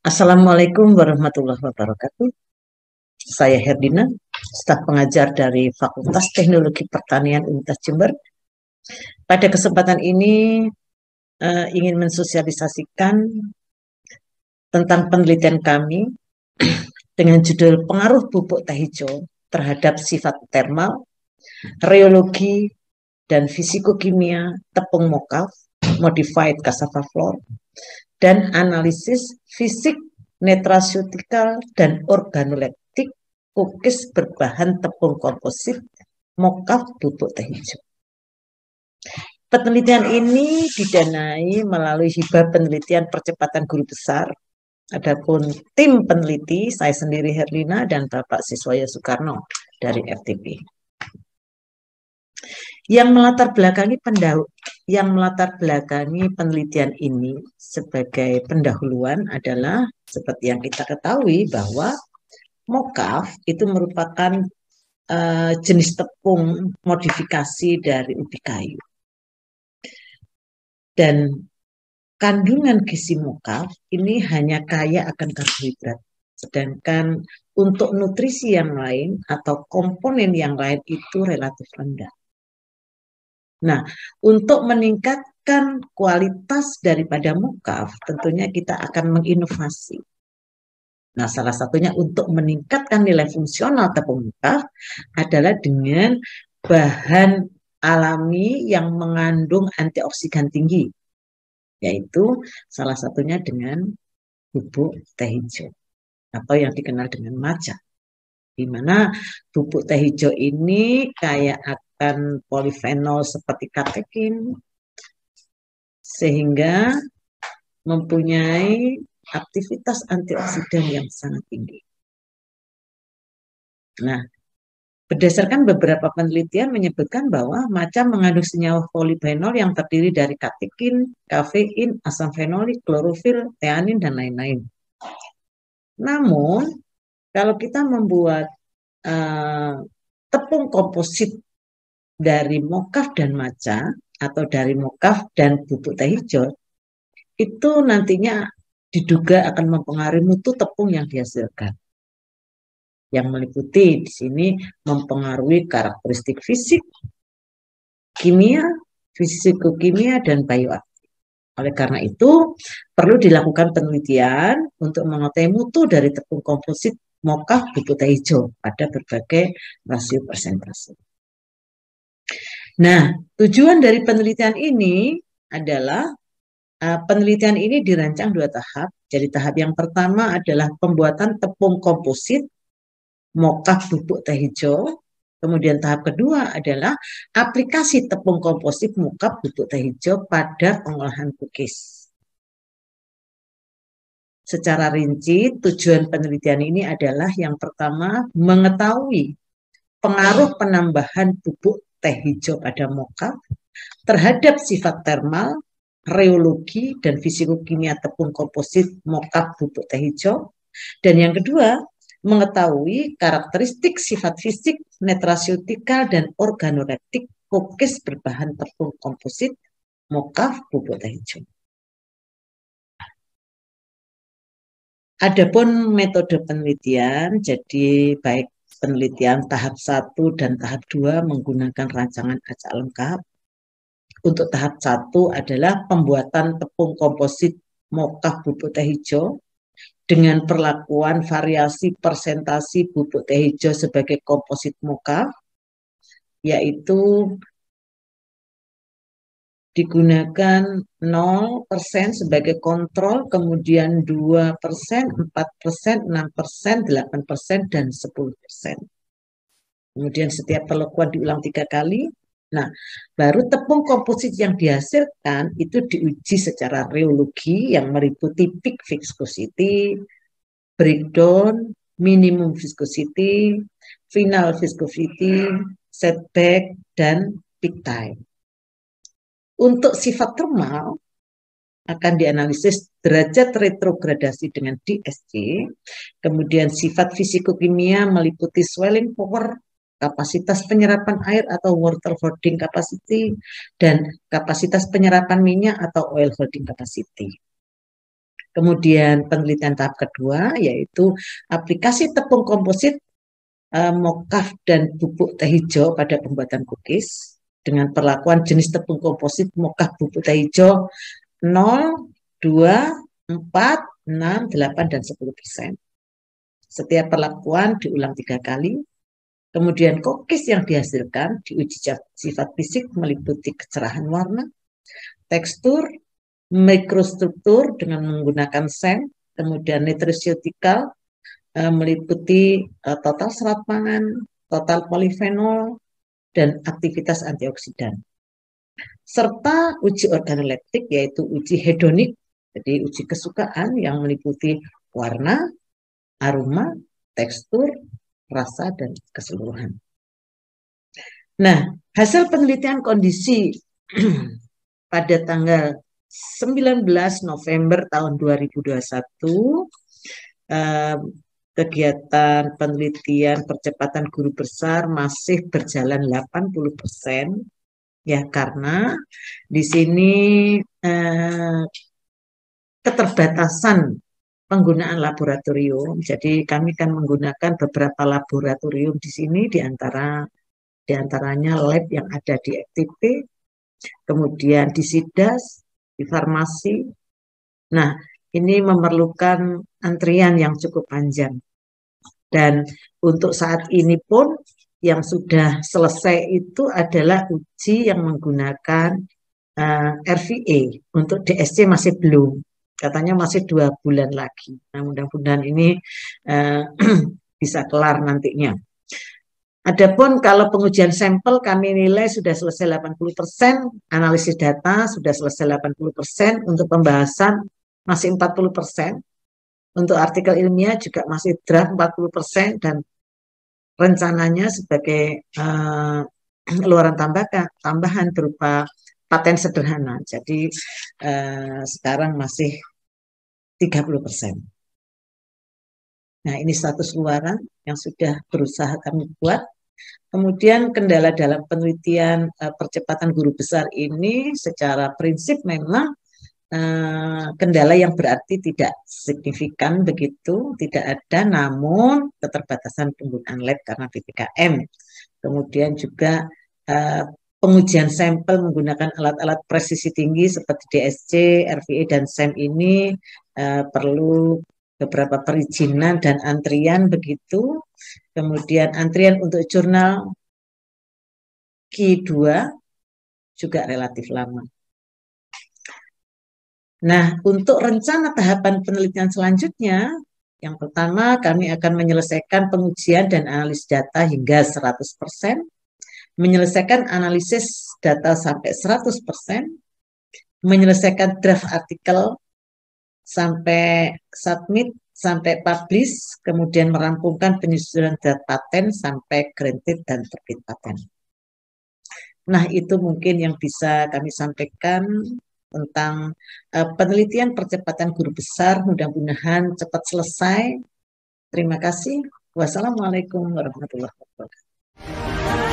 Assalamualaikum warahmatullahi wabarakatuh. Saya Herdina, staf pengajar dari Fakultas Teknologi Pertanian Universitas Jember. Pada kesempatan ini ingin mensosialisasikan tentang penelitian kami dengan judul Pengaruh Bubuk Teh Hijau terhadap Sifat Termal, Reologi, dan Fisikokimia Tepung Mokaf, Modified Cassava Flour, dan Analisis Fisik Nutraceutikal dan Organoleptik Kukis berbahan tepung komposit mokaf bubuk teh hijau. Penelitian ini didanai melalui hibah penelitian percepatan guru besar. Adapun tim peneliti, saya sendiri Herlina dan Bapak Siswaya Soekarno dari FTP. Yang melatar belakangi penelitian ini sebagai pendahuluan adalah seperti yang kita ketahui bahwa mokaf itu merupakan jenis tepung modifikasi dari ubi kayu. Dan kandungan gizi mokaf ini hanya kaya akan karbohidrat. Sedangkan untuk nutrisi yang lain atau komponen yang lain itu relatif rendah. Nah, untuk meningkatkan kualitas daripada mokaf, tentunya kita akan menginovasi. Nah, salah satunya untuk meningkatkan nilai fungsional tepung mokaf adalah dengan bahan alami yang mengandung antioksidan tinggi, yaitu salah satunya dengan bubuk teh hijau atau yang dikenal dengan matcha, di mana bubuk teh hijau ini kaya akan polifenol seperti katekin, sehingga mempunyai aktivitas antioksidan yang sangat tinggi. Nah, berdasarkan beberapa penelitian menyebutkan bahwa matcha mengandung senyawa polifenol yang terdiri dari katekin, kafein, asam fenolik, klorofil, teanin, dan lain-lain. Namun, kalau kita membuat tepung komposit dari mokaf dan matcha atau dari mokaf dan bubuk teh hijau, itu nantinya diduga akan mempengaruhi mutu tepung yang dihasilkan. Yang meliputi di sini mempengaruhi karakteristik fisik, kimia, fisikokimia, dan bioaktif. Oleh karena itu, perlu dilakukan penelitian untuk mengetahui mutu dari tepung komposit mokaf bubuk teh hijau pada berbagai rasio persentase. Nah, tujuan dari penelitian ini adalah penelitian ini dirancang 2 tahap. Jadi tahap yang pertama adalah pembuatan tepung komposit mokaf bubuk teh hijau. Kemudian tahap kedua adalah aplikasi tepung komposit mokaf bubuk teh hijau pada pengolahan cookies. Secara rinci, tujuan penelitian ini adalah yang pertama mengetahui pengaruh penambahan bubuk teh hijau pada mokaf terhadap sifat termal, reologi, dan fisikokimia tepung komposit mokaf bubuk teh hijau. Dan yang kedua, mengetahui karakteristik sifat fisik, nutraceutikal, dan organoleptik cookies berbahan tepung komposit mokaf bubuk teh hijau. Adapun metode penelitian, jadi baik penelitian tahap 1 dan tahap 2 menggunakan rancangan acak lengkap. Untuk tahap 1 adalah pembuatan tepung komposit mokaf bubuk teh hijau dengan perlakuan variasi persentasi bubuk teh hijau sebagai komposit mokaf, yaitu digunakan 0% sebagai kontrol, kemudian 2%, 4%, 6%, 8%, dan 10%. Kemudian setiap perlakuan diulang 3 kali. Nah, baru tepung komposit yang dihasilkan itu diuji secara reologi yang meliputi peak viscosity, breakdown, minimum viscosity, final viscosity, setback, dan peak time. Untuk sifat termal akan dianalisis derajat retrogradasi dengan DSC, kemudian sifat fisikokimia meliputi swelling power, kapasitas penyerapan air atau water holding capacity, dan kapasitas penyerapan minyak atau oil holding capacity. Kemudian penelitian tahap kedua yaitu aplikasi tepung komposit, mokaf dan bubuk teh hijau pada pembuatan cookies dengan perlakuan jenis tepung komposit mokaf bubuk teh hijau 0, 2, 4, 6, 8, dan 10%. Setiap perlakuan diulang 3 kali. Kemudian cookies yang dihasilkan diuji sifat fisik meliputi kecerahan warna, tekstur, mikrostruktur dengan menggunakan SEM, kemudian nutraceutical meliputi total serat pangan, total polifenol, dan aktivitas antioksidan. Serta uji organoleptik yaitu uji hedonik, jadi uji kesukaan yang meliputi warna, aroma, tekstur, rasa, dan keseluruhan. Nah, hasil penelitian kondisi pada tanggal 19 November tahun 2021, kegiatan penelitian percepatan guru besar masih berjalan 80%, ya karena di sini keterbatasan penggunaan laboratorium. Jadi kami kan menggunakan beberapa laboratorium di sini, diantaranya lab yang ada di FTP, kemudian di SIDAS, di farmasi. Nah, ini memerlukan antrian yang cukup panjang. Dan untuk saat ini pun yang sudah selesai itu adalah uji yang menggunakan RVA. Untuk DSC masih belum. Katanya masih 2 bulan lagi. Nah, mudah-mudahan ini bisa kelar nantinya. Adapun kalau pengujian sampel kami nilai sudah selesai 80%, analisis data sudah selesai 80%, untuk pembahasan masih 40%, untuk artikel ilmiah juga masih draft 40%, dan rencananya sebagai keluaran tambahan berupa paten sederhana. Jadi sekarang masih 30%. Nah, ini status luaran yang sudah berusaha kami buat. Kemudian kendala dalam penelitian percepatan guru besar ini secara prinsip memang kendala yang berarti tidak signifikan begitu, tidak ada, namun keterbatasan penggunaan lab karena PPKM. Kemudian juga pengujian sampel menggunakan alat-alat presisi tinggi seperti DSC, RVA, dan SEM ini perlu beberapa perizinan dan antrian begitu. Kemudian antrian untuk jurnal Q2 juga relatif lama. Nah, untuk rencana tahapan penelitian selanjutnya, yang pertama kami akan menyelesaikan pengujian dan analisis data hingga 100%, menyelesaikan analisis data sampai 100%, menyelesaikan draft artikel sampai submit, sampai publish, kemudian merampungkan penyusunan draft paten sampai granted dan terbit paten. Nah, itu mungkin yang bisa kami sampaikan tentang penelitian percepatan guru besar. Mudah-mudahan cepat selesai. Terima kasih. Wassalamualaikum warahmatullahi wabarakatuh.